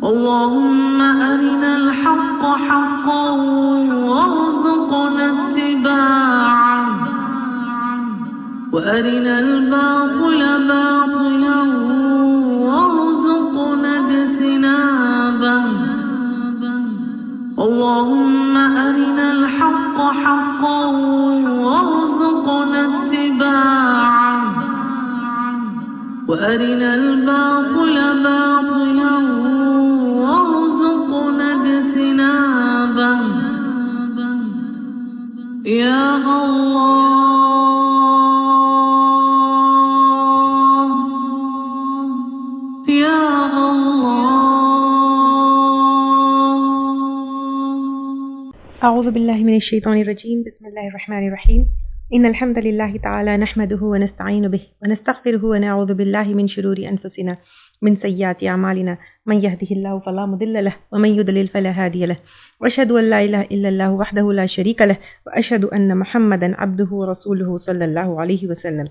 اللهم أرنا الحق حقا وارزقنا اتباعه وأرنا الباطل باطلا وارزقنا اجتنابه اللهم أرنا الحق حقا وارزقنا اتباعه وأرنا الباطل باطلا وارزقنا اجتنابه يا الله يا الله. أعوذ بالله من الشيطان الرجيم. بسم الله الرحمن الرحيم. إن الحمد لله تعالى نحمده ونستعين به ونستغفره ونعوذ بالله من شرور أنفسنا من سيئات أعمالنا من يهده الله فلا مضل له ومن يضلل فلا هادي له وأشهد أن لا إله إلا الله وحده لا شريك له وأشهد أن محمدا عبده ورسوله صلی اللہ علیہ وسلم.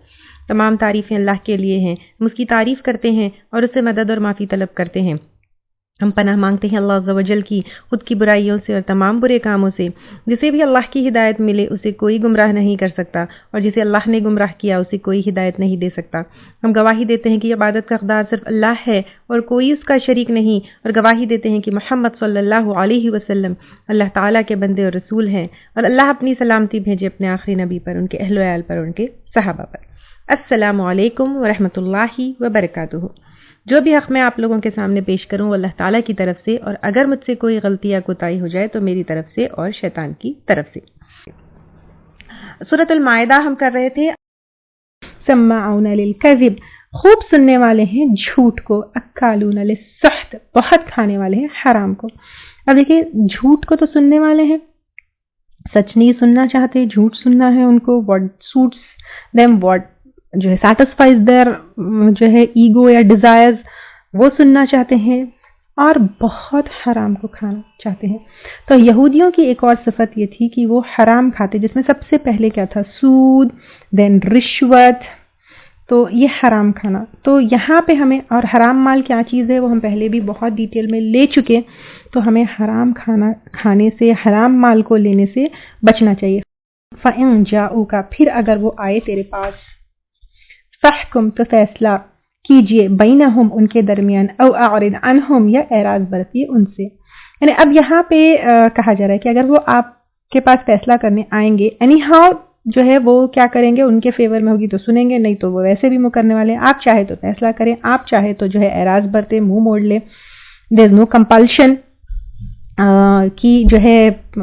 تمام تعریفیں اللہ کے لیے ہیں، ہم اس کی تعریف کرتے ہیں اور اس سے مدد اور معافی طلب کرتے ہیں. ہم پناہ مانگتے ہیں اللہ عز و جل کی خود کی برائیوں سے اور تمام برے کاموں سے. جسے بھی اللہ کی ہدایت ملے اسے کوئی گمراہ نہیں کر سکتا اور جسے اللہ نے گمراہ کیا اسے کوئی ہدایت نہیں دے سکتا. ہم گواہی دیتے ہیں کہ عبادت کا حقدار صرف اللہ ہے اور کوئی اس کا شریک نہیں، اور گواہی دیتے ہیں کہ محمد صلی اللہ علیہ وسلم اللہ تعالیٰ کے بندے اور رسول ہیں، اور اللہ اپنی سلامتی بھیجے اپنے آخری نبی پر، ان کے اہل و عیال پر، ان کے صحابہ پر. السلام علیکم ورحمۃ اللہ وبرکاتہ. جو بھی حق میں آپ لوگوں کے سامنے پیش کروں وہ اللہ تعالیٰ کی طرف سے، اور اگر مجھ سے کوئی غلطی یا کوتاہی ہو جائے تو میری طرف سے اور شیطان کی طرف سے. سورۃ المائدہ ہم کر رہے تھے. سماعون للکذب، خوب سننے والے ہیں جھوٹ کو. اکالون للسحت، بہت کھانے والے ہیں حرام کو. اب دیکھیں جھوٹ کو تو سننے والے ہیں، سچ نہیں سننا چاہتے، جھوٹ سننا ہے ان کو. واٹ سوٹس دیم، واٹ جو ہے سیٹسفائز دیئر جو ہے ایگو یا ڈیزائرز، وہ سننا چاہتے ہیں، اور بہت حرام کو کھانا چاہتے ہیں. تو یہودیوں کی ایک اور صفت یہ تھی کہ وہ حرام کھاتے، جس میں سب سے پہلے کیا تھا؟ سود، دین رشوت. تو یہ حرام کھانا. تو یہاں پہ ہمیں، اور حرام مال کیا چیز ہے وہ ہم پہلے بھی بہت ڈیٹیل میں لے چکے، تو ہمیں حرام کھانا کھانے سے، حرام مال کو لینے سے بچنا چاہیے. فَإِن جَاءُوكَ، پھر اگر وہ آئے تیرے پاس، فَحْكُمْ، تو فیصلہ کیجئے، بینہم، ان کے درمیان، او اعرض عنہم، یا اعراض برتیے ان سے. یعنی اب یہاں پہ کہا جا رہا ہے کہ اگر وہ آپ کے پاس فیصلہ کرنے آئیں گے، اینی ہاؤ جو ہے وہ کیا کریں گے، ان کے فیور میں ہوگی تو سنیں گے، نہیں تو وہ ویسے بھی مکرنے والے ہیں. آپ چاہے تو فیصلہ کریں، آپ چاہے تو جو ہے اعراض برتے، منہ موڑ لے. دیر از نو کمپلشن کی جو ہے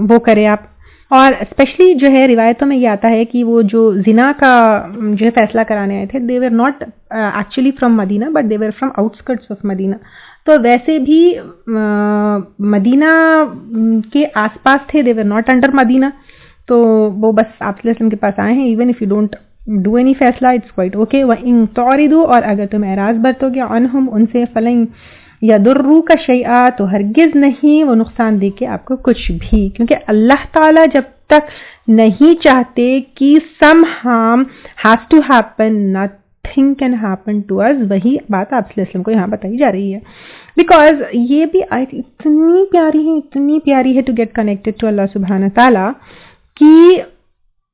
وہ کرے آپ. اور اسپیشلی جو ہے روایتوں میں یہ آتا ہے کہ وہ جو زنا کا جو ہے فیصلہ کرانے آئے تھے، they were not actually from Medina but they were from outskirts of Medina. تو ویسے بھی مدینہ کے آس پاس تھے، دے ور ناٹ انڈر مدینہ. تو وہ بس آپ صلی اللہ علیہ وسلم کے پاس آئے ہیں. Even if you don't do any فیصلہ اٹس کوائٹ اوکے. وَإِن تُعْرِضُوا، اور اگر تم اعراض برتو گے، عنہم، ان سے، فَلَن يَضُرُّوكَ شَيْئًا، تو ہرگز نہیں وہ نقصان دے کے آپ کو کچھ بھی، کیونکہ اللہ تعالیٰ جب تک نہیں چاہتے کہ some harm has to happen, nothing can happen to us. وہی بات آپ صلی اللہ علیہ وسلم کو یہاں بتائی جا رہی ہے. بیکاز یہ بھی آیت اتنی پیاری ہے ٹو گیٹ کنیکٹڈ ٹو اللہ سبحانہ تعالیٰ، کہ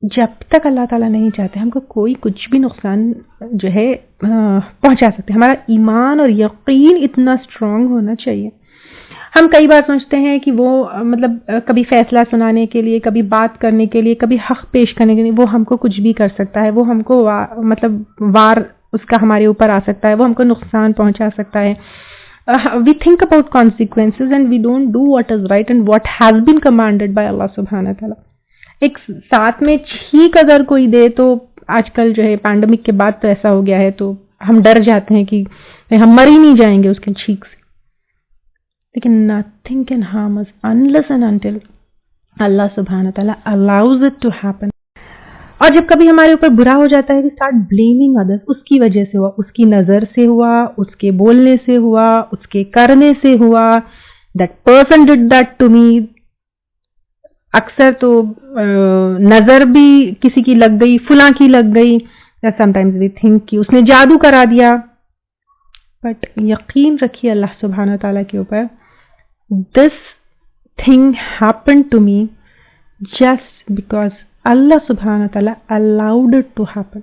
جب تک اللہ تعالیٰ نہیں چاہتے ہم کو کوئی کچھ بھی نقصان جو ہے پہنچا سکتے. ہمارا ایمان اور یقین اتنا اسٹرانگ ہونا چاہیے. ہم کئی بار سوچتے ہیں کہ وہ مطلب کبھی فیصلہ سنانے کے لیے، کبھی بات کرنے کے لیے، کبھی حق پیش کرنے کے لیے وہ ہم کو کچھ بھی کر سکتا ہے، وہ ہم کو مطلب وار اس کا ہمارے اوپر آ سکتا ہے، وہ ہم کو نقصان پہنچا سکتا ہے. We think about consequences and we don't do what is right and what has been commanded by Allah subhanahu wa ta'ala. ایک ساتھ میں چھینک اگر کوئی دے تو آج کل جو ہے پینڈمک کے بعد تو ایسا ہو گیا ہے، تو ہم ڈر جاتے ہیں کہ ہم مر ہی نہیں جائیں گے اس کے چھینک سے. لیکن nothing can harm us unless and until Allah subhanahu wa ta'ala allows it to happen. اور جب کبھی ہمارے اوپر برا ہو جاتا ہے، we start blaming others. اس کی وجہ سے ہوا، اس کی نظر سے ہوا، اس کے بولنے سے ہوا، اس کے کرنے سے ہوا. That person did that to me. اکثر تو نظر بھی کسی کی لگ گئی، فلاں کی لگ گئی. sometimes we think کہ اس نے جادو کرا دیا. بٹ یقین رکھیے اللہ سبحانہ تعالیٰ کے اوپر this thing happened to me just because Allah subhanahu wa ta'ala allowed it to happen.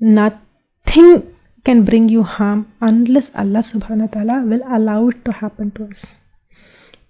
nothing can bring you harm unless Allah subhanahu wa ta'ala will allow it to happen to us.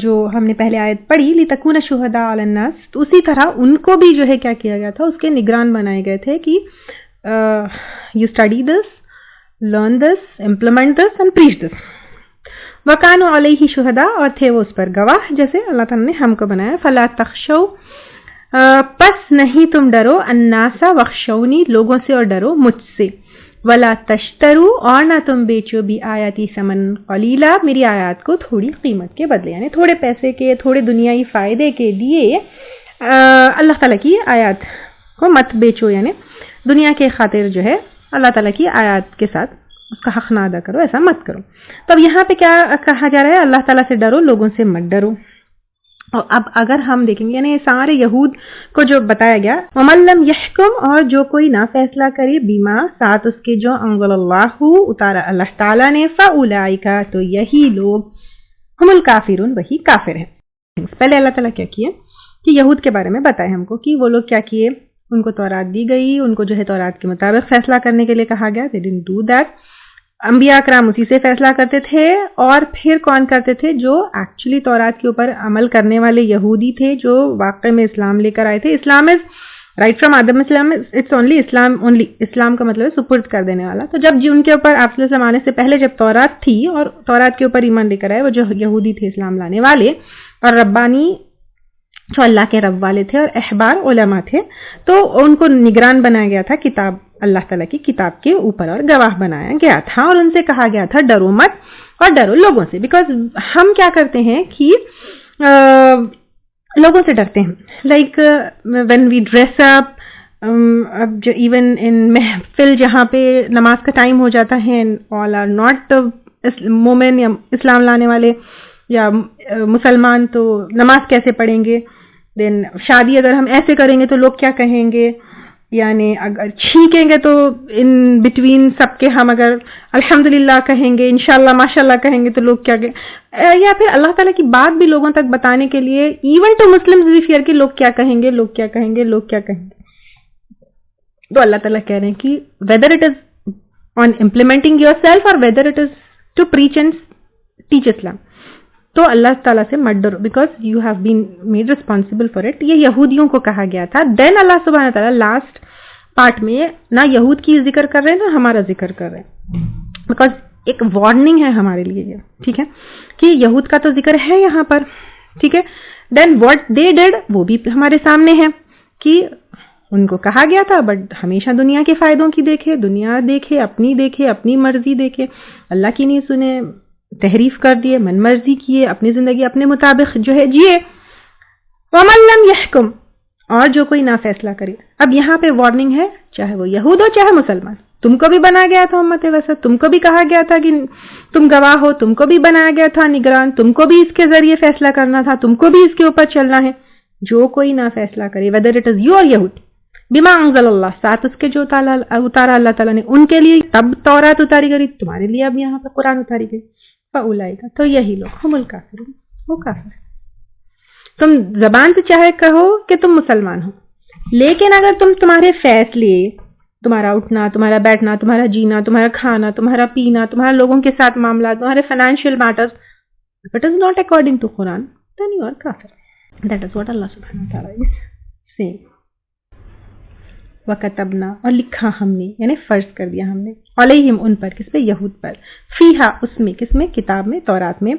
جو ہم نے پہلے آیت پڑھی لِتَكُونَ شُهَدَاءَ عَلَى النَّاسِ، تو اسی طرح ان کو بھی جو ہے کیا کیا گیا تھا، اس کے نگران بنائے گئے تھے کہ you study this, learn this, implement this and preach this. وَكَانُوا عَلَيْهِ شُهَدَاءَ، اور تھے وہ اس پر گواہ، جیسے اللہ تعالیٰ نے ہم کو بنایا. فَلَا تَخْشَوْا، پس نہیں تم ڈرو، النَّاسَ وَخْشَوْنِی، لوگوں سے اور ڈرو مجھ سے. وَلَا تَشْتَرُوا، اور نہ تم بیچو بھی آیاتی ثمن قلیلا، میری آیات کو تھوڑی قیمت کے بدلے، یعنی تھوڑے پیسے کے، تھوڑے دنیائی فائدے کے لیے اللہ تعالیٰ کی آیات کو مت بیچو، یعنی دنیا کے خاطر جو ہے اللہ تعالیٰ کی آیات کے ساتھ اس کا حق نہ ادا کرو، ایسا مت کرو. تو اب یہاں پہ کیا کہا جا رہا ہے، اللہ تعالیٰ سے ڈرو، لوگوں سے مت ڈرو. اور اب اگر ہم دیکھیں گے یعنی سارے یہود کو جو بتایا گیا، وَمَن لَّمْ يَحْكُمْ، اور جو کوئی نہ فیصلہ کرے، بیما، ساتھ اس کے جو انزل اللہ، اتارا اللہ تعالیٰ نے، فَأُولَٰئِکَ، تو یہی لوگ، ہم الکافرون، وہی کافر ہیں. پہلے اللہ تعالیٰ کیا کیے کہ یہود کے بارے میں بتائے ہم کو کہ وہ لوگ کیا کیے، ان کو تورات دی گئی، ان کو جو ہے تورات کے مطابق فیصلہ کرنے کے لیے کہا گیا. They didn't do that. انبیاء کرام اسی سے فیصلہ کرتے تھے. اور پھر کون کرتے تھے، جو ایکچولی تورات کے اوپر عمل کرنے والے یہودی تھے، جو واقع میں اسلام لے کر آئے تھے. اسلام is right from Adam Islam, it's only Islam, only اسلام کا مطلب ہے سپرد کر دینے والا. تو جب ان کے اوپر آپ صلی اللہ سے پہلے جب تورات تھی اور تورات کے اوپر ایمان لے کر آئے، وہ جو یہودی تھے اسلام لانے والے اور ربانی جو اللہ کے رب والے تھے اور احبار علماء تھے، تو ان کو نگران بنایا گیا تھا کتاب، اللہ تعالیٰ کی کتاب کے اوپر، اور گواہ بنایا گیا تھا. اور ان سے کہا گیا تھا ڈرو مت اور ڈرو لوگوں سے. بیکاز ہم کیا کرتے ہیں کہ لوگوں سے ڈرتے ہیں. Like when we dress up, اب جو ایون ان محفل جہاں پہ نماز کا ٹائم ہو جاتا ہے، آل آر ناٹ مومن یا اسلام لانے والے یا مسلمان، تو نماز کیسے پڑھیں گے. دین شادی اگر ہم ایسے کریں گے تو لوگ کیا کہیں گے، یعنی اگر چھینکیں گے تو ان بٹوین سب کے ہم اگر الحمدللہ کہیں گے، انشاءاللہ ماشاءاللہ کہیں گے تو لوگ کیا کہیں. یا پھر اللہ تعالیٰ کی بات بھی لوگوں تک بتانے کے لیے ایون ٹو مسلم بھی فیئر کہ لوگ کیا کہیں گے، لوگ کیا کہیں گے، لوگ کیا کہیں گے. تو اللہ تعالیٰ کہہ رہے ہیں کہ whether it is on implementing yourself اور whether it is to preach and teach Islam, تو اللہ تعالیٰ سے مت ڈرو because you have been made responsible for it. یہ یہودیوں کو کہا گیا تھا. دین اللہ سبحانہ تعالیٰ لاسٹ پارٹ میں نہ یہود کی ذکر کر رہے ہیں نہ ہمارا ذکر کر رہے ہیں، بیکاز ایک وارننگ ہے ہمارے لیے یہ، ٹھیک ہے، کہ یہود کا تو ذکر ہے یہاں پر، ٹھیک ہے. دین واٹ دے ڈیڈ، وہ بھی ہمارے سامنے ہے کہ ان کو کہا گیا تھا بٹ ہمیشہ دنیا کے فائدوں کی دیکھے، دنیا دیکھے، اپنی مرضی دیکھے، اللہ کی نہیں سنے، تحریف کر دیے، من مرضی کیے، اپنی زندگی اپنے مطابق جو ہے جیے. وَمَن لَّمْ يَحْكُمْ، اور جو کوئی نہ فیصلہ کرے. اب یہاں پہ وارننگ ہے، چاہے وہ یہود ہو چاہے مسلمان. تم کو بھی بنایا گیا تھا امت وسط، تم کو بھی کہا گیا تھا کہ تم گواہ ہو، تم کو بھی بنایا گیا تھا نگران، تم کو بھی اس کے ذریعے فیصلہ کرنا تھا، تم کو بھی اس کے اوپر چلنا ہے. جو کوئی نہ فیصلہ کرے، ویدر اٹ از یو اور یہود، بما انزل اللہ، ساتھ اس کے جو اتارا اللہ تعالیٰ نے ان کے لیے، تب تورات اتاری گئی، تمہارے لیے اب یہاں پہ قرآن اتاری گئی. فاولئک، تو یہی لوگ، ہم الکافرون، وہ کافر. تم زبان سے چاہے کہو کہ تم مسلمان ہو، لیکن اگر تمہارے فیصلے، تمہارا اٹھنا، تمہارا بیٹھنا، تمہارا جینا، تمہارا کھانا، تمہارا پینا، تمہارا لوگوں کے ساتھ معاملات، تمہارے financial matters, it is not according to Quran, then you are kafir. That is what Allah subhanahu wa ta'ala is saying. وَكَتَبْنَا، اور لکھا ہم نے، یعنی فرض کر دیا ہم نے، علیہم، ان پر، کس پہ، یہود پر، فیہا، اس میں، کس میں، کتاب میں، تورات میں،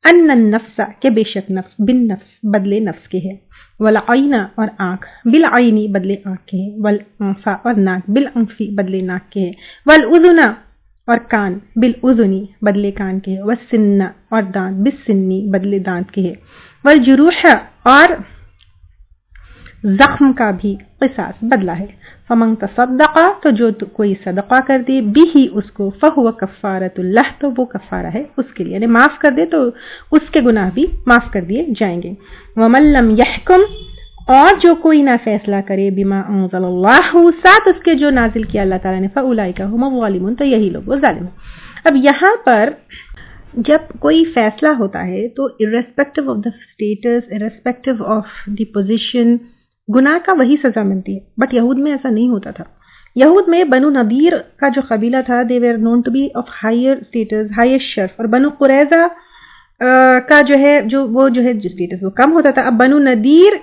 ان النفس، کہ بے شک نفس، بالنفس، بدلے نفس کے ہے، والعین، اور آنکھ، بالعینی، بدلے آنکھ کے ہے، والانف، اور ناک، بالانفی، بدلے ناک کے ہے، والاذن، اور کان، بالاذنی، بدلے کان کے ہے، والسن، اور دانت، بالسنی، بدلے دانت کے ہے، والجروح، اور زخم کا بھی قصاص بدلہ ہے. فمن تصدق، تو جو کوئی صدقہ کر دے، بھی اس کو، فہو کفارۃ اللہ، تو وہ کفارہ ہے اس کے لیے، یعنی معاف کر دے تو اس کے گناہ بھی معاف کر دیے جائیں گے. ومن لم یحکم، اور جو کوئی نہ فیصلہ کرے، بما انزل اللہ، ساتھ اس کے جو نازل کیا اللہ تعالیٰ نے، فاولئک هم الظالمون، تو یہی لوگ وہ ظالم ہیں. اب یہاں پر جب کوئی فیصلہ ہوتا ہے تو irrespective of the status, irrespective of the position، گناہ کا وہی سزا ملتی ہے. بٹ یہود میں ایسا نہیں ہوتا تھا. یہود میں بنو نذیر کا جو قبیلہ تھا، they were known to be of higher status, higher شرف، اور بنو قریظہ کا جو ہے اسٹیٹس وہ کم ہوتا تھا. اب بنو نذیر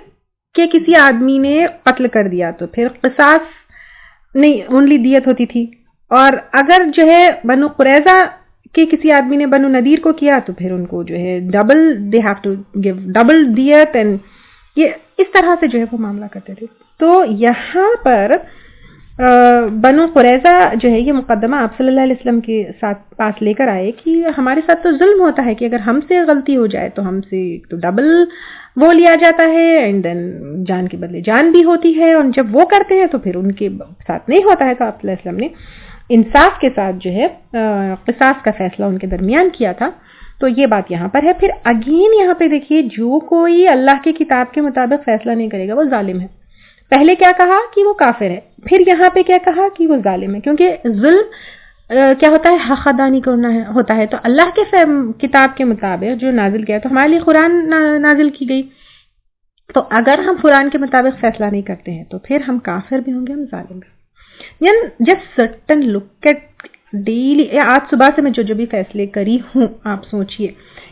کے کسی آدمی نے قتل کر دیا تو پھر قصاص نہیں, اونلی دیت ہوتی تھی. اور اگر جو ہے بنو قریظہ کے کسی آدمی نے بنو نذیر کو کیا تو پھر ان کو جو ہے double they have to give double that. And یہ اس طرح سے جو ہے وہ معاملہ کرتے تھے. تو یہاں پر بنو قریظہ جو ہے یہ مقدمہ آپ صلی اللہ علیہ وسلم کے ساتھ پاس لے کر آئے کہ ہمارے ساتھ تو ظلم ہوتا ہے کہ اگر ہم سے غلطی ہو جائے تو ہم سے تو ڈبل وہ لیا جاتا ہے, اینڈ دین جان کے بدلے جان بھی ہوتی ہے, اور جب وہ کرتے ہیں تو پھر ان کے ساتھ نہیں ہوتا ہے. تو آپ صلی اللہ علیہ وسلم نے انصاف کے ساتھ جو ہے قصاص کا فیصلہ ان کے درمیان کیا تھا. تو یہ بات یہاں پر ہے. پھر اگین یہاں پہ دیکھیے, جو کوئی اللہ کی کتاب کے مطابق فیصلہ نہیں کرے گا وہ ظالم ہے. پہلے کیا کہا کہ وہ کافر ہے, پھر یہاں پہ کیا کہا کہ وہ ظالم ہے, کیونکہ ظلم کیا ہوتا ہے, حق ادا نہیں کرنا ہوتا ہے. تو اللہ کے کتاب کے مطابق جو نازل کیا تو ہمارے لیے قرآن نازل کی گئی. تو اگر ہم قرآن کے مطابق فیصلہ نہیں کرتے ہیں تو پھر ہم کافر بھی ہوں گے, ہم ظالم بھی. Just certain look at daily, آج صبح سے میں جو بھی فیصلے کری ہوں, آپ سوچئے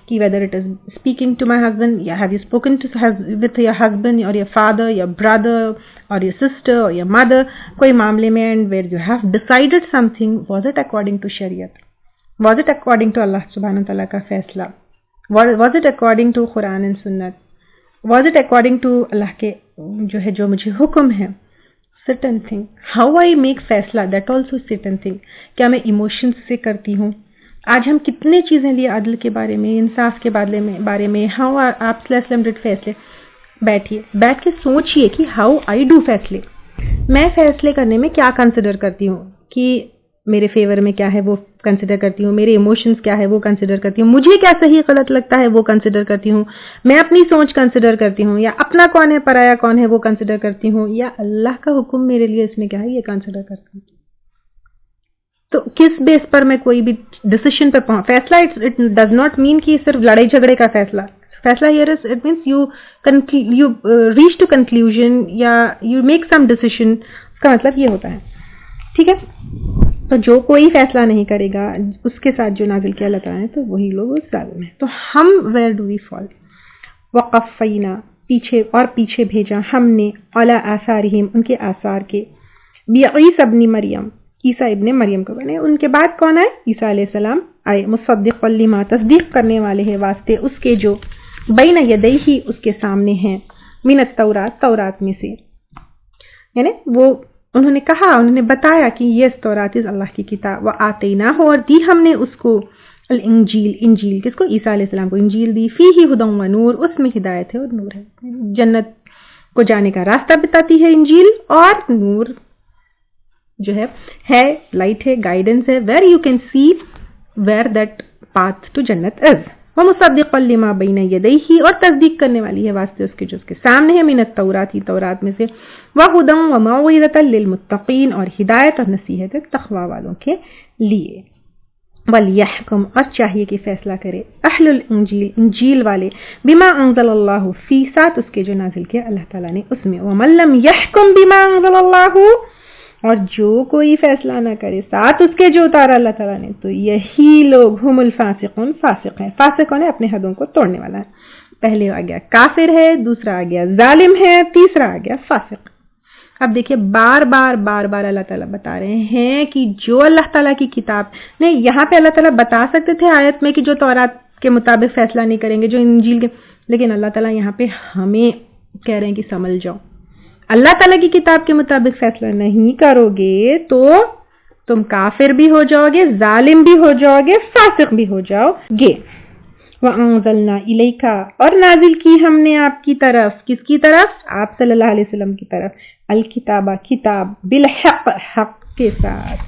کہ whether it is speaking to my husband, یا have you spoken with your husband or your father, your brother or your sister or your mother, کوئی معاملے میں, and where you have decided something, was it according to Shariat, was it according to Allah subhanahu wa ta'ala کا فیصلہ, was it according to Quran and Sunnat, was it according to اللہ کے جو مجھے حکم ہے. certain thing, how I make فیصلہ, that also certain thing, کیا میں ایموشنز سے کرتی ہوں. آج ہم کتنے چیزیں لیے عدل کے بارے میں, انصاف کے بارے میں, ہاؤ آپ صلی اللہ علیہ وسلم ڈیڈ فیصلے. بیٹھیے, بیٹھ کے سوچئے کہ ہاؤ آئی ڈو فیصلے. میں فیصلے کرنے میں کیا کنسیڈر کرتی ہوں, کہ میرے فیور میں کیا ہے وہ کنسیڈر کرتی ہوں, میرے ایموشنز کیا ہے وہ کنسیڈر کرتی ہوں, مجھے کیا صحیح غلط لگتا ہے وہ کنسیڈر کرتی ہوں, میں اپنی سوچ کنسیڈر کرتی ہوں, یا اپنا کون ہے پرایا کون ہے وہ کنسیڈر کرتی ہوں, یا اللہ کا حکم میرے لیے اس میں کیا ہے یہ کنسیڈر کرتی ہوں. تو کس بیس پر میں کوئی بھی ڈیسیشن پہ فیصلہ, اٹ ڈز ناٹ مین کہ صرف لڑائی جھگڑے کا فیصلہ here is, it means you reach to conclusion, یا یو میک سم ڈیسیشن, اس کا مطلب یہ ہوتا ہے. ٹھیک ہے, تو جو کوئی فیصلہ نہیں کرے گا اس کے ساتھ جو نازل کیا اللہ تعالیٰ نے تو وہی لوگ ظالم ہیں. تو ہم ویئر ڈو وی فال, وقفینا پیچھے بھیجا ہم نے, علی آثارہم ان کے آثار کے, بعیسی ابن مریم عیسیٰ ابن مریم کو بنے. ان کے بعد کون آئے, عیسیٰ علیہ السلام آئے, مصدقا لما تصدیق کرنے والے ہیں واسطے اس کے جو بین یدیہ اس کے سامنے ہیں, من التورات تورات میں سے. یعنی وہ انہوں نے کہا, انہوں نے بتایا کہ یہ تورات اللہ کی کتاب, وآتیناہ اور دی ہم نے اس کو الانجیل, انجیل کس کو, عیسیٰ علیہ السلام کو انجیل دی, فیہ ھدی و نور اس میں ہدایت ہے اور نور ہے, جنت کو جانے کا راستہ بتاتی ہے انجیل, اور نور جو ہے لائٹ ہے, گائیڈنس ہے, where you can see where that path to Jannat is. ومصدقا لما بین یدیہ اور تصدیق کرنے والی ہے واسطے اس کے جو اس کے سامنے ہے, من التورات تورات میں سے, وہدی وموعظۃ للمتقین اور ہدایت اور نصیحت تقوی والوں کے لیے. ولیحکم اور چاہیے کہ فیصلہ کرے اہل الانجیل انجیل والے, بما انزل اللہ فی ساتھ اس کے جو نازل کیا اللہ تعالیٰ نے اس میں, ومن لم یحکم بما انزل اللہ اور جو کوئی فیصلہ نہ کرے ساتھ اس کے جو اتارا اللہ تعالیٰ نے تو یہی لوگ ہم الفاسقون, فاسق ہیں. فاسق ہے اپنے حدوں کو توڑنے والا ہے. پہلے آ گیا کافر ہے, دوسرا آ گیا ظالم ہے, تیسرا آ گیا فاسق. اب دیکھیے بار بار اللہ تعالیٰ بتا رہے ہیں کہ جو اللہ تعالیٰ کی کتاب نہیں, یہاں پہ اللہ تعالیٰ بتا سکتے تھے آیت میں کہ جو تورات کے مطابق فیصلہ نہیں کریں گے, جو انجیل کے, لیکن اللہ تعالیٰ یہاں پہ ہمیں کہہ رہے ہیں کہ سمجھ جاؤ, اللہ تعالیٰ کی کتاب کے مطابق فیصلہ نہیں کرو گے تو تم کافر بھی ہو جاؤ گے, ظالم بھی ہو جاؤ گے, فاسق بھی ہو جاؤ گے. وَأَنزَلْنَا إِلَيْكَ اور نازل کی ہم نے آپ کی طرف, کس کی طرف, آپ صلی اللہ علیہ وسلم کی طرف, الکتاب کتاب, بالحق حق کے ساتھ,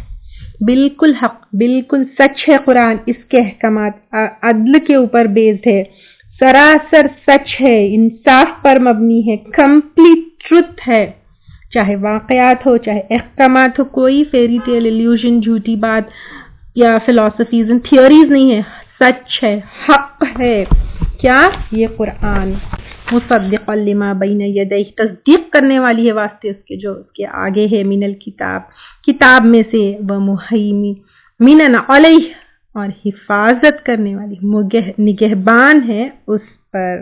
بالکل حق بالکل سچ ہے قرآن, اس کے احکامات عدل کے اوپر بیسڈ ہے, سراسر سچ ہے, انصاف پر مبنی ہے, کمپلیٹ ٹروتھ ہے, چاہے واقعات ہو چاہے احکامات ہو, کوئی فیری ٹیل ایلیوژن جھوٹی بات یا فلسفیز اینڈ تھیوریز نہیں ہے, سچ ہے, حق ہے. کیا یہ قرآن مصدقا لما بین یدیہ تصدیق کرنے والی ہے واسطے اس کے جو اس کے آگے ہے, من الکتاب کتاب میں سے, ومہیمنا علیہ اور حفاظت کرنے والی نگہبان ہے اس پر.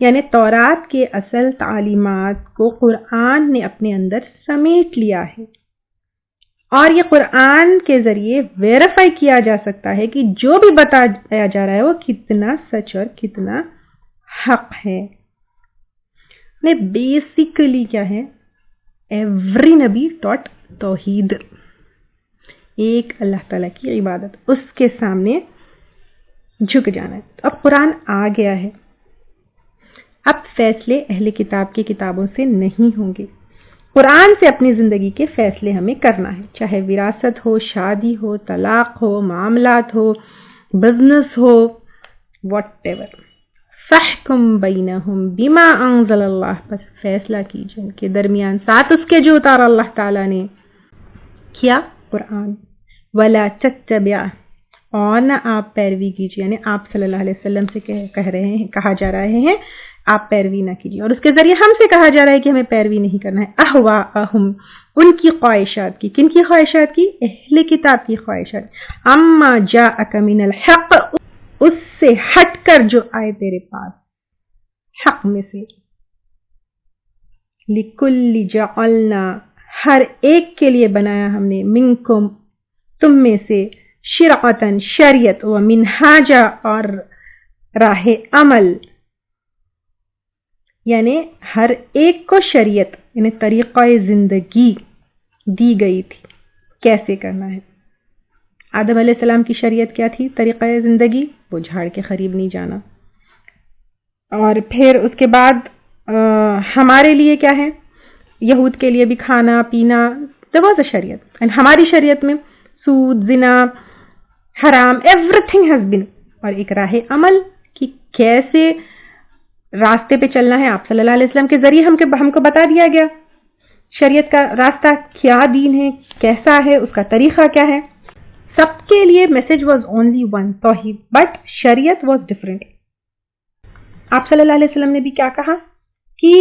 یعنی تورات کے اصل تعلیمات کو قرآن نے اپنے اندر سمیٹ لیا ہے، اور یہ قرآن کے ذریعے ویریفائی کیا جا سکتا ہے کہ جو بھی بتایا جا رہا ہے وہ کتنا سچ اور کتنا حق ہے. بیسیکلی کیا ہے؟ ایوری نبی ٹاٹ توحید، ایک اللہ تعالیٰ کی عبادت، اس کے سامنے جھک جانا ہے. اب قرآن آ گیا ہے، اب فیصلے اہل کتاب کی کتابوں سے نہیں ہوں گے. قرآن سے اپنی زندگی کے فیصلے ہمیں کرنا ہے، چاہے وراثت ہو، شادی ہو، طلاق ہو، معاملات ہو، بزنس ہو، واٹ ایور. فَاحْكُمْ بَيْنَهُمْ بِمَا أَنزَلَ اللَّهُ، بس فیصلہ کیجئے ان کے درمیان ساتھ اس کے جو اتارا اللہ تعالیٰ نے. کیا؟ قرآن. وَلَا تَتَّبِعْ، اور نہ آپ پیروی کیجیے، یعنی آپ صلی اللہ علیہ وسلم سے کہا جا رہے ہیں آپ پیروی نہ کیجیے، اور اس کے ذریعے ہم سے کہا جا رہا ہے کہ ہمیں پیروی نہیں کرنا ہے. اہواءہم، ان کی خواہشات کی. کن کی خواہشات کی؟ اہل کتاب کی خواہشات. اما جاءک من الحق، اس سے ہٹ کر جو آئے تیرے پاس حق میں سے. لکل جعلنا، ہر ایک کے لیے بنایا ہم نے، منکم، تم میں سے، شرعتن، شریعت، و منہاجا، اور راہ عمل. یعنی ہر ایک کو شریعت یعنی طریقہ زندگی دی گئی تھی کیسے کرنا ہے. آدم علیہ السلام کی شریعت کیا تھی؟ طریقہ زندگی، وہ جھاڑ کے قریب نہیں جانا. اور پھر اس کے بعد ہمارے لیے کیا ہے؟ یہود کے لیے بھی کھانا پینا، there was a شریعت. and ہماری شریعت میں سود، زنا، حرام، everything has been. اور ایک راہ عمل کہ کیسے راستے پہ چلنا ہے، آپ صلی اللہ علیہ وسلم کے ذریعے ہم کو بتا دیا گیا. شریعت کا راستہ کیا دین ہے، کیسا ہے، اس کا طریقہ کیا ہے. سب کے لیے میسج واز اونلی ون، توحید، بٹ شریعت واز ڈفرینٹ. آپ صلی اللہ علیہ وسلم نے بھی کیا کہا کہ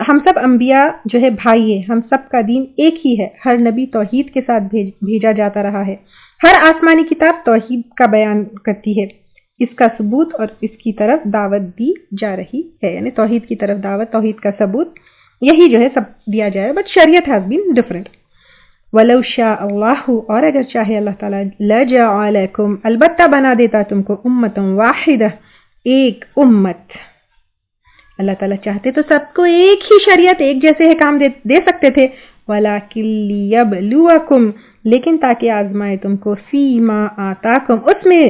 ہم سب انبیاء جو ہے بھائی ہیں، ہم سب کا دین ایک ہی ہے. ہر نبی توحید کے ساتھ بھیجا جاتا رہا ہے. ہر آسمانی کتاب توحید کا بیان کرتی ہے، اس کا ثبوت اور اس کی طرف دعوت دی جا رہی ہے. یعنی توحید کی طرف دعوت، توحید کا ثبوت، یہی جو ہے سب دیا جائے. بٹ شریعت ہیز بین ڈفرینٹ. وَلَوْ شَاءَ اللَّهُ، اور اگر چاہے اللہ تعالیٰ، لَجَعَلَكُمْ، البتہ بنا دیتا تم کو، أُمَّةً وَاحِدَةً، ایک امت. اللہ تعالیٰ چاہتے تو سب کو ایک ہی شریعت، ایک جیسے کام دے سکتے تھے. وَلَكِنْ لِيَبْلُوَكُمْ، لیکن تاکہ آزمائے تم کو، فِي مَا آتَاكُمْ، اس میں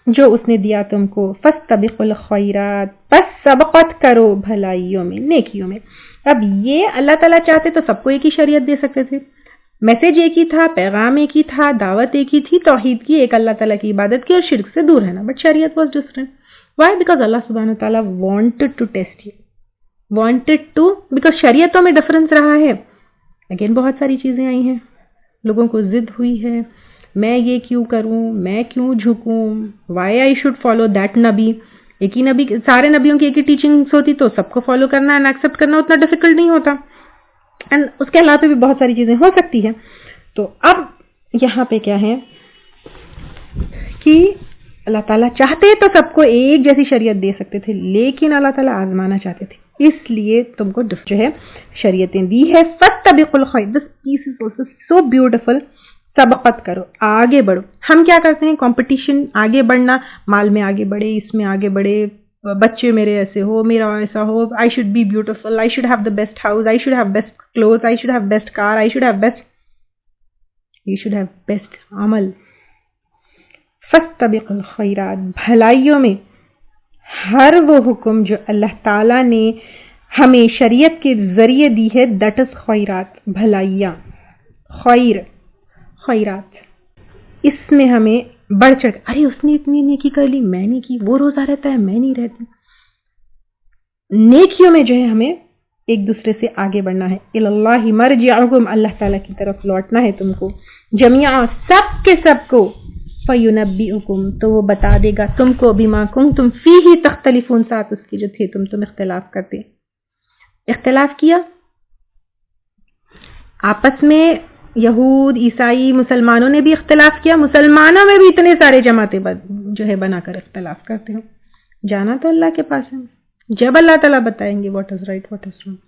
جو اس نے دیا تم کو. فَاسْتَبِقُوا الْخَيْرَاتِ، بس سبقت کرو بھلائیوں میں، نیکیوں میں. اب یہ اللہ تعالیٰ چاہتے تو سب کو ایک ہی شریعت دے سکتے تھے، میسج ایک ہی تھا، پیغام ایک ہی تھا، دعوت ایک ہی تھی، توحید کی، ایک اللہ تعالیٰ کی عبادت کی اور شرک سے دور رہنا. بٹ شریعت واز ڈفرنٹ. وائی؟ بیکاز اللہ سبحانہ وتعالیٰ wanted to test you, wanted to, because شریعتوں میں ڈفرنس رہا ہے. اگین بہت ساری چیزیں آئی ہیں، لوگوں کو ضد ہوئی ہے، میں یہ کیوں کروں، میں کیوں جھکوں، why I should follow that نبی. ایک ہی نبی، سارے نبیوں کی ایک ہی ٹیچنگس ہوتی تو سب کو فالو کرنا اینڈ ایکسیپٹ کرنا اتنا ڈیفیکلٹ نہیں ہوتا. اینڈ اس کے علاوہ بھی بہت ساری چیزیں ہو سکتی ہیں. تو اب یہاں پہ کیا ہے کہ اللہ تعالیٰ چاہتے تو سب کو ایک جیسی شریعت دے سکتے تھے، لیکن اللہ تعالیٰ آزمانا چاہتے تھے، اس لیے تم کو جو ہے شریعتیں دی ہے. فَاسْتَبِقُوا الْخَيْرَاتِ، دس پیس از آلسو سو بیوٹیفل. سبقت کرو، آگے بڑھو. ہم کیا کرتے ہیں؟ کمپٹیشن، آگے بڑھنا، مال میں آگے بڑھے، اس میں آگے بڑھے، بچے میرے ایسے ہو، میرا ایسا ہو، I should be beautiful, I should have the best house, I should have best cloth, I should have best car, I should have best, you should have best عمل. فَاسْتَبِقُوا الْخَيْرَاتِ، بھلائیوں میں ہر وہ حکم جو اللہ تعالیٰ نے ہمیں شریعت کے ذریعے دی ہے، دیٹ از خیرات، بھلائیاں، خیرات. اس میں ہمیں بڑھ چڑھ، ارے اس نے اتنی نیکی کر لی، میں نے کی، وہ روزہ رہتا ہے، میں نہیں رہتی. نیکیوں میں جو ہے ہمیں ایک دوسرے سے آگے بڑھنا ہے. الاللہ مرجعکم، اللہ تعالیٰ کی طرف لوٹنا ہے تم کو، جمیعا، سب کے سب کو. فینبئکم، تو وہ بتا دے گا تم کو، بما کنتم فیہ تختلفون، ساتھ اس کے جو تھے تم اختلاف کرتے. اختلاف کیا آپس میں، یہود، عیسائی، مسلمانوں نے بھی اختلاف کیا، مسلمانوں میں بھی اتنے سارے جماعتیں جو ہے بنا کر اختلاف کرتے ہو. جانا تو اللہ کے پاس ہے، جب اللہ تعالیٰ بتائیں گے what is right what is wrong.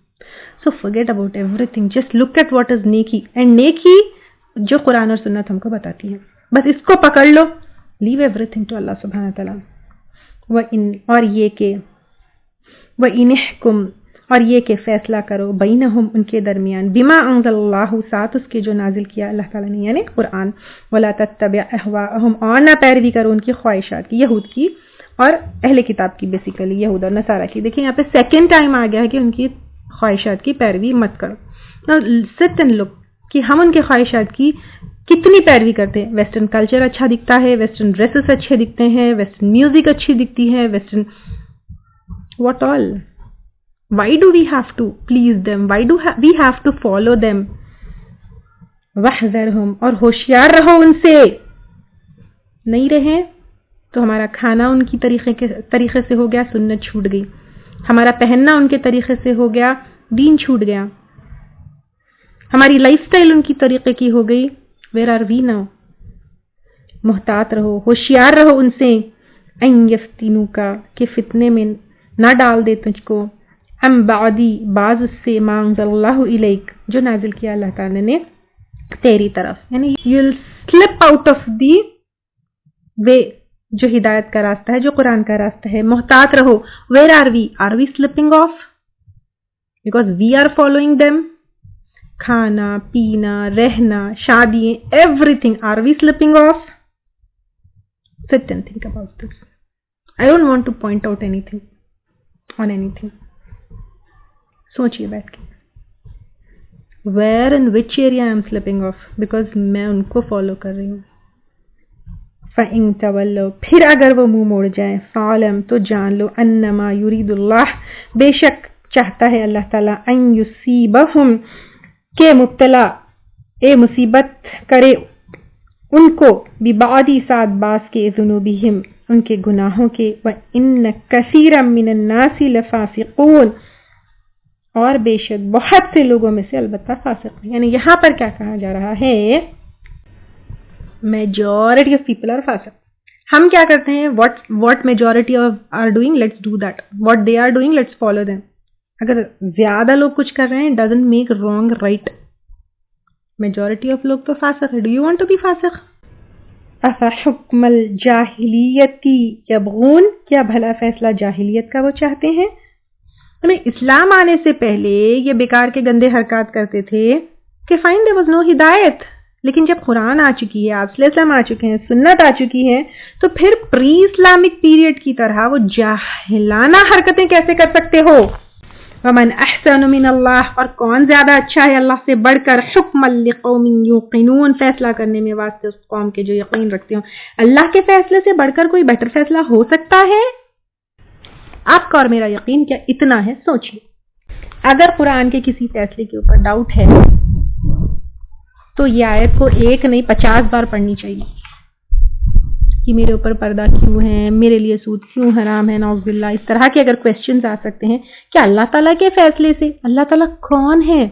So forget about everything, just look at what is نیکی، and نیکی جو قرآن اور سنت ہم کو بتاتی ہے، بس اس کو پکڑ لو. leave everything to اللہ سبحانہ تعالیٰ. اور یہ کہ وَإِنِحْكُمْ، اور یہ کہ فیصلہ کرو بینہم ان کے درمیان، بما انزل اللہ، ساتھ اس کے جو نازل کیا اللہ تعالیٰ نے یعنی قرآن، ولا تتبع اہواءہم، اور نہ پیروی کرو ان کی خواہشات کی، یہود کی اور اہل کتاب کی، بیسیکلی یہود اور نصارہ کی. دیکھیں یہاں پہ سیکنڈ ٹائم آ گیا ہے کہ ان کی خواہشات کی پیروی مت کرو. sit and look کہ ہم ان کے خواہشات کی کتنی پیروی کرتے ہیں. ویسٹرن کلچر اچھا دکھتا ہے، ویسٹرن ڈریسز اچھے دکھتے ہیں، ویسٹرن میوزک اچھی دکھتی ہے، western what all. Why do we have to please them? Why do we have to follow them? وَاحْذَرْهُمْ، اور ہوشیار رہو ان سے. نہیں رہے تو ہمارا کھانا ان کی طریقے سے ہو گیا، سنت چھوٹ گئی. ہمارا پہننا ان کے طریقے سے ہو گیا، دین چھوٹ گیا. ہماری لائف سٹائل ان کی طریقے کی ہو گئی، where are we now؟ محتاط رہو، ہوشیار رہو ان سے. ان یفتنوکا، کہ فتنے میں نہ ڈال دے تجھ کو، ام بعدی، بعض اس سے، ما انزل اللہ الیک، جو نازل کیا اللہ تعالی نے تیری طرف. یعنی you'll slip out of the way، جو ہدایت کا راستہ ہے، جو قرآن کا راستہ ہے. محتاط رہو. where are we؟ are we slipping off because we are following them؟ کھانا پینا، رہنا، شادی، everything، are we slipping off؟ sit and think about this. I don't want to point out anything on anything. سوچئے بیٹھ کے where and which area I am slipping off because میں ان کو follow کر رہی ہوں. فَإِن تَوَلَّوْا، پھر اگر وہ منہ موڑ جائیں، فَعْلَمْ، تو جان لو، أَنَّمَا يُرِيدُ اللَّهُ، بے شک چاہتا ہے اللہ تعالیٰ، أَن يُصِيبَهُمْ، کہ مبتلا مصیبت کرے ان کو، بِبَعْضِ، ساتھ بعض کے، ذُنُوبِهِمْ، ان کے گناہوں کے، وَإِنَّ كَثِيرًا مِّنَ النَّاسِ لَفَاسِقُونَ، اور بے شک بہت سے لوگوں میں سے البتہ فاسق ہیں. یعنی یہاں پر کیا کہا جا رہا ہے؟ میجورٹی آف پیپل آر فاسق. ہم کیا کرتے ہیں؟ what majority are doing, let's do that. what they are doing, let's follow them. اگر زیادہ لوگ کچھ کر رہے ہیں doesn't make wrong right. Majority of لوگ تو فاسق ہے. do you want to be فاسق؟ افحکم الجاہلیتی یبغون، کیا بھلا فیصلہ جاہلیت کا وہ چاہتے ہیں؟ اسلام آنے سے پہلے یہ بیکار کے گندے حرکات کرتے تھے کہ فائن there was no ہدایت، لیکن جب قرآن آ چکی ہے، آپ صلی اللہ علیہ وسلم آ چکے ہیں، سنت آ چکی ہے، تو پھر پری اسلامک پیریڈ کی طرح وہ جاہلانہ حرکتیں کیسے کر سکتے ہو؟ ومن احسن من اللہ، اور کون زیادہ اچھا ہے اللہ سے بڑھ کر، حکما لقوم یوقنون، فیصلہ کرنے میں واسطے اس قوم کے جو یقین رکھتے ہوں. اللہ کے فیصلے سے بڑھ کر کوئی بیٹر فیصلہ ہو سکتا ہے؟ آپ کا اور میرا یقین کیا اتنا ہے؟ سوچیے. اگر قرآن کے کسی فیصلے کے اوپر ڈاؤٹ ہے تو یہ آیت کو 1 نہیں 50 بار پڑھنی چاہیے کہ میرے اوپر پردہ کیوں ہے، میرے لیے سود کیوں حرام ہے، نعوذ باللہ. اس طرح کے اگر کویسچنز آ سکتے ہیں کہ اللہ تعالیٰ کے فیصلے سے، اللہ تعالیٰ کون ہے؟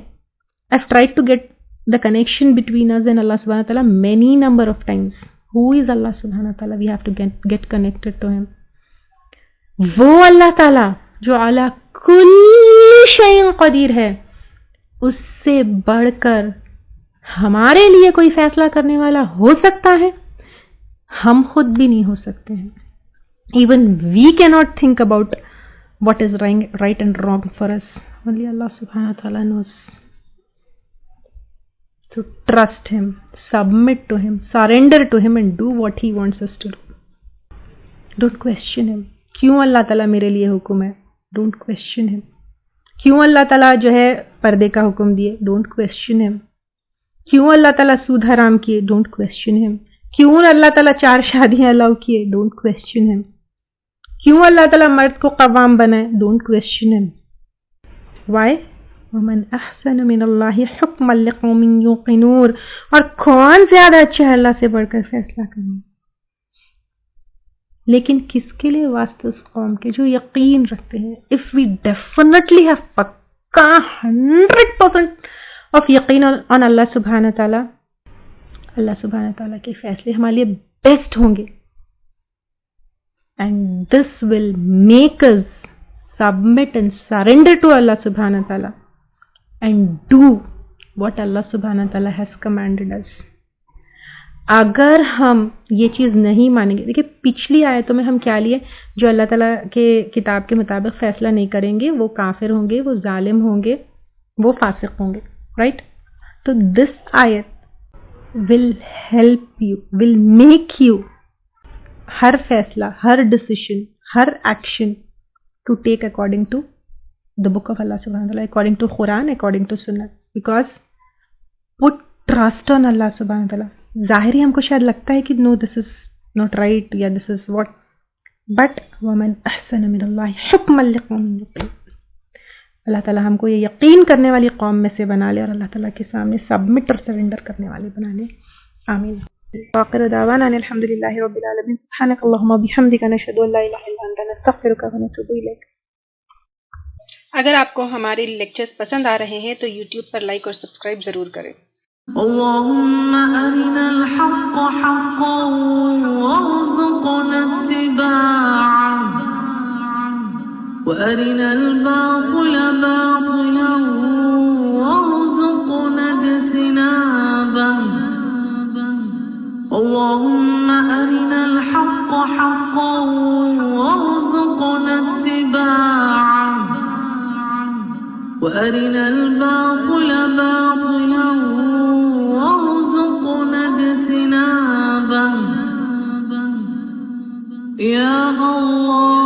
I've tried to get the connection between us and Allah subhanahu wa ta'ala many number of times. Who is Allah subhanahu wa ta'ala? We have to get connected to him. وہ اللہ تعالیٰ جو علی کل شیء قدیر ہے، اس سے بڑھ کر ہمارے لیے کوئی فیصلہ کرنے والا ہو سکتا ہے؟ ہم خود بھی نہیں ہو سکتے ہیں. Even we cannot think about what is right and wrong for us. Only Allah subhanahu wa ta'ala knows. So trust him, submit to him, surrender to him and do what he wants us to do. Don't question him. کیوں اللہ تعالیٰ میرے لیے حکم ہے؟ Don't question ہم. کیوں اللہ تعالیٰ جو ہے پردے کا حکم دیے؟ ڈونٹ کویسچن ہم. کیوں اللہ تعالیٰ سود حرام کیے؟ ڈونٹ کویسچن ہم. کیوں اللہ تعالیٰ 4 شادیاں الاؤ کیے؟ ڈونٹ کویسچن ہم. کیوں اللہ تعالیٰ مرد کو قوام بنائے؟ ڈونٹ کویسچن ہم. وائی؟ ومن احسن من اللہ حکما لقوم یوقنون، اور کون زیادہ اچھا ہے اللہ سے بڑھ کر فیصلہ کرنا. لیکن کس کے لیے؟ واسطے اس قوم کے جو یقین رکھتے ہیں. اف وی ڈیفینیٹلی ہیو پکا 100% of yaqeen on Allah subhanahu wa ta'ala. اللہ سبحانہ تعالیٰ کے فیصلے ہمارے لیے بیسٹ ہوں گے. And this will make us submit and surrender to Allah subhanahu wa ta'ala and do what Allah subhanahu wa ta'ala has commanded us. اگر ہم یہ چیز نہیں مانیں گے, دیکھیے پچھلی آیتوں میں ہم کیا لیے, جو اللہ تعالیٰ کے کتاب کے مطابق فیصلہ نہیں کریں گے وہ کافر ہوں گے, وہ ظالم ہوں گے, وہ فاسق ہوں گے, رائٹ. تو دس آیت will help you, will make you ہر فیصلہ, ہر ڈسیشن, ہر action to take according to the book of Allah subhanahu wa ta'ala, according to Quran, according to Sunnah. Because put trust on Allah subhanahu wa ta'ala. ظاہری ہم کو شاید لگتا ہے کہ no, this is not right, یا this is what, but وَمَنْ أَحْسَنَ مِنَ اللَّهِ حُكْمًا لِقَوْمٍ يُوقِنُونَ. اللہ تعالیٰ ہم کو یہ یقین کرنے والی قوم میں سے بنا لے اور اللہ تعالیٰ کے سامنے سبمٹ اور سرنڈر کرنے والے بنا لے. آمین. وآخر دعوانا ان الحمد للہ رب العالمین. سبحانک اللہم وبحمدک نشہد ان لا الہ الا انت نستغفرک ونتوب الیک. اگر آپ کو ہمارے لیکچرز پسند آ رہے ہیں تو یوٹیوب پر لائک اور سبسکرائب ضرور کریں. اللهم أرنا الحق حقا وارزقنا اتباعه وأرنا الباطل باطلا وارزقنا اجتنابه. اللهم أرنا الحق حقا وارزقنا اتباعه وأرنا الباطل باطلا وارزقنا اجتنابه. يا الله